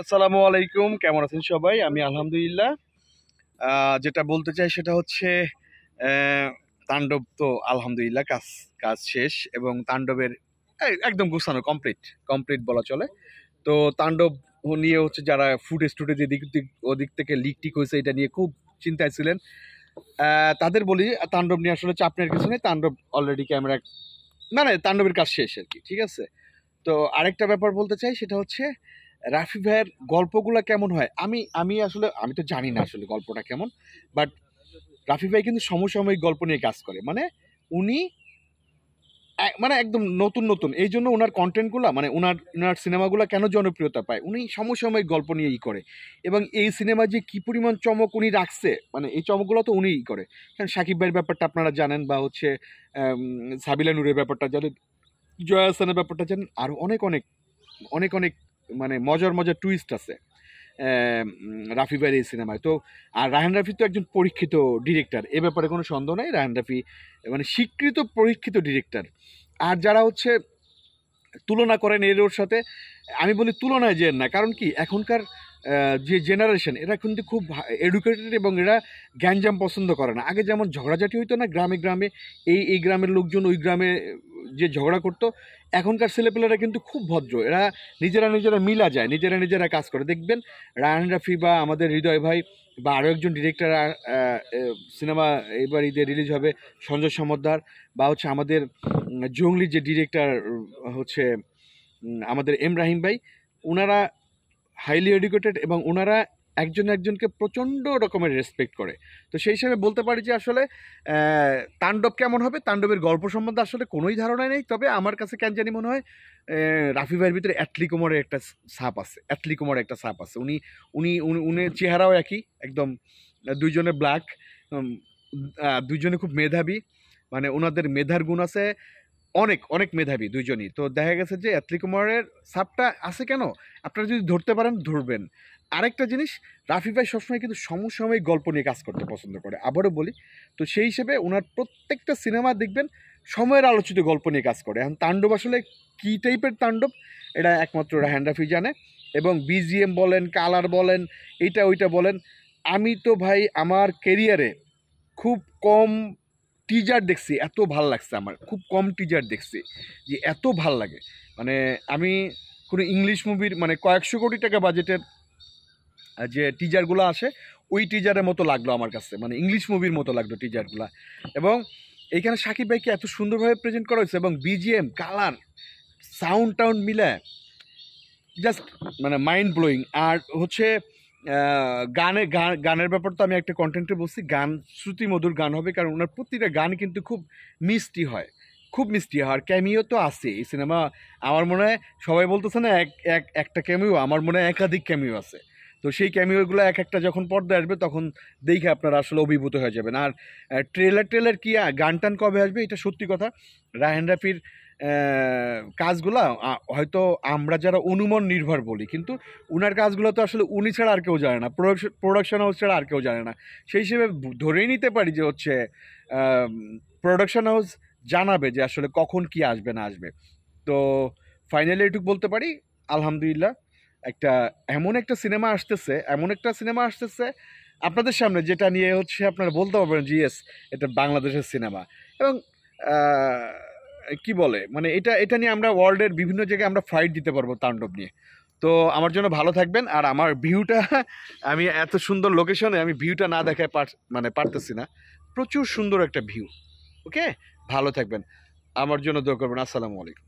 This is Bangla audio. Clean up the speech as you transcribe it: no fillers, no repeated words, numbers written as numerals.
আসসালামু আলাইকুম, কেমন আছেন সবাই? আমি আলহামদুলিল্লাহ। যেটা বলতে চাই সেটা হচ্ছে তাণ্ডব তো আলহামদুলিল্লাহ কাজ কাজ শেষ এবং তাণ্ডবের একদম গুছানো কমপ্লিট কমপ্লিট বলা চলে। তো তাণ্ডব নিয়ে হচ্ছে যারা ফুটেজ টুটেজ এদিক ওদিক থেকে লিক টিক হয়েছে এটা নিয়ে খুব চিন্তায় ছিলেন। তাদের বলি তাণ্ডব নিয়ে আসলে চাপ নেওয়ার কিছু নেই। তাণ্ডব অলরেডি ক্যামেরা মানে তাণ্ডবের কাজ শেষ আর কি, ঠিক আছে। তো আরেকটা ব্যাপার বলতে চাই সেটা হচ্ছে রাফি ভাইয়ের গল্পগুলা কেমন হয়। আমি আমি আসলে আমি তো জানি না আসলে গল্পটা কেমন, বাট রাফি ভাই কিন্তু সমসাময়িক গল্প নিয়ে কাজ করে। মানে উনি মানে একদম নতুন নতুন, এই জন্য ওনার কন্টেন্টগুলো মানে ওনার ওনার সিনেমাগুলো কেন জনপ্রিয়তা পায়, উনি সমসাময়িক গল্প নিয়েই করে। এবং এই সিনেমা যে কি পরিমাণ চমক উনি রাখছে, মানে এই চমকগুলো তো উনিই করে। কারণ সাকিব ভাইয়ের ব্যাপারটা আপনারা জানেন, বা হচ্ছে সাবিলা নূরের ব্যাপারটা জানেন, জয়া হাসানের ব্যাপারটা জানেন, আরও অনেক অনেক অনেক অনেক মানে মজার মজার টুইস্ট আছে রাফি ভাইয়ের এই সিনেমায়। তো আর রায়হান রাফি তো একজন পরীক্ষিত ডিরেক্টর, এ ব্যাপারে কোনো সন্দেহ নেই। রায়হান রাফি মানে স্বীকৃত পরীক্ষিত ডিরেক্টর। আর যারা হচ্ছে তুলনা করেন এর ওর সাথে, আমি বলি তুলনায় যেন না। কারণ কি এখনকার যে জেনারেশন এরা কিন্তু খুব এডুকেটেড এবং এরা গ্যাঞ্জাম পছন্দ করে না। আগে যেমন ঝগড়াঝাটি হইতো না গ্রামে গ্রামে, এই গ্রামের লোকজন ওই গ্রামে যে ঝগড়া করতো, এখনকার ছেলেপেলেরা কিন্তু খুব ভদ্র। এরা নিজেরা নিজেরা মিলা যায়, নিজেরা নিজেরা কাজ করে। দেখবেন রায়হান রাফি বা আমাদের হৃদয় ভাই বা আরও একজন ডিরেক্টর সিনেমা এবার ঈদে রিলিজ হবে, সঞ্জয় সমদ্দার, বা হচ্ছে আমাদের জঙ্গলি যে ডিরেক্টর হচ্ছে আমাদের এম রাহিম ভাই, ওনারা হাইলি এডুকেটেড এবং ওনারা একজন একজনকে প্রচণ্ড রকমের রেসপেক্ট করে। তো সেই হিসাবে বলতে পারি যে আসলে তাণ্ডব কেমন হবে, তাণ্ডবের গল্প সম্বন্ধে আসলে কোনোই ধারণা নেই। তবে আমার কাছে কেন জানি মনে হয় রাফি ভাইয়ের ভিতরে অ্যাটলি কুমারের একটা ছাপ আছে, অ্যাটলি কুমারের একটা ছাপ আছে। উনি উনি উনি চেহারাও একই একদম, দুইজনে ব্ল্যাক, দুইজনে খুব মেধাবী, মানে ওনাদের মেধার গুণ আছে, অনেক অনেক মেধাবী দুইজনই। তো দেখা গেছে যে অ্যাটলি কুমারের ছাপটা আছে কেন, আপনারা যদি ধরতে পারেন ধরবেন। আরেকটা জিনিস, রাফি ভাই সবসময় কিন্তু সমসাময়িক গল্প নিয়ে কাজ করতে পছন্দ করে, আবারও বলি। তো সেই হিসেবে ওনার প্রত্যেকটা সিনেমা দেখবেন সময়ের আলোচিত গল্প নিয়ে কাজ করে। এখন তাণ্ডব আসলে কী টাইপের তাণ্ডব, এটা একমাত্র রায়হান রাফি জানে। এবং বিজিএম বলেন, কালার বলেন, এইটা ওইটা বলেন, আমি তো ভাই আমার কেরিয়ারে খুব কম টিজার দেখছি, এত ভাল লাগছে আমার। খুব কম টিজার দেখছি যে এত ভাল লাগে। মানে আমি কোনো ইংলিশ মুভির মানে কয়েকশো কোটি টাকা বাজেটের যে টিজারগুলো আসে, ওই টিজারের মতো লাগলো আমার কাছে, মানে ইংলিশ মুভির মতো লাগলো টিজারগুলো। এবং এইখানে সাকিব ভাইকে এত সুন্দরভাবে প্রেজেন্ট করা হয়েছে, এবং বিজিএম, কালার, সাউন্ড টাউন্ড মিলে জাস্ট মানে মাইন্ড ব্লোয়িং। আর হচ্ছে গানের ব্যাপার তো আমি একটা কন্টেন্টে বলছি, গান শ্রুতি মধুর গান হবে, কারণ ওনার প্রতিটা গান কিন্তু খুব মিষ্টি হয়, খুব মিষ্টি হয়। আর ক্যামিও তো আছে এই সিনেমা, আমার মনে হয় সবাই বলতেছে না একটা ক্যামিও, আমার মনে হয় একাধিক ক্যামিও আছে। তো সেই ক্যামিওগুলো এক একটা যখন পর্দায় আসবে তখন দেখে আপনারা আসলে অভিভূত হয়ে যাবেন। আর ট্রেলার কি গান টান কবে আসবে, এটা সত্যি কথা। রায়হান রাফির কাজগুলা হয়তো আমরা যারা অনুমান নির্ভর বলি, কিন্তু উনার কাজগুলো তো আসলে উনি ছাড়া আর কেউ জানে না, প্রোডাকশন হাউস ছাড়া আর কেউ জানে না। সেই হিসেবে ধরেই নিতে পারি যে হচ্ছে প্রোডাকশন হাউস জানাবে যে আসলে কখন কি আসবে না আসবে। তো ফাইনালি এটুকু বলতে পারি আলহামদুলিল্লাহ, একটা এমন একটা সিনেমা আসতেছে, এমন একটা সিনেমা আসতেছে আপনাদের সামনে, যেটা নিয়ে হচ্ছে আপনারা বলতে পারবেন যে ইয়েস, এটা বাংলাদেশের সিনেমা। এবং কি বলে মানে এটা এটা নিয়ে আমরা ওয়ার্ল্ডের বিভিন্ন জায়গায় আমরা ফাইট দিতে পারবো তাণ্ডব নিয়ে। তো আমার জন্য ভালো থাকবেন। আর আমার ভিউটা আমি এত সুন্দর লোকেশনে আমি ভিউটা না দেখায় মানে পারতেছি না, প্রচুর সুন্দর একটা ভিউ। ওকে, ভালো থাকবেন, আমার জন্য দোয়া করবেন। আসসালামু আলাইকুম।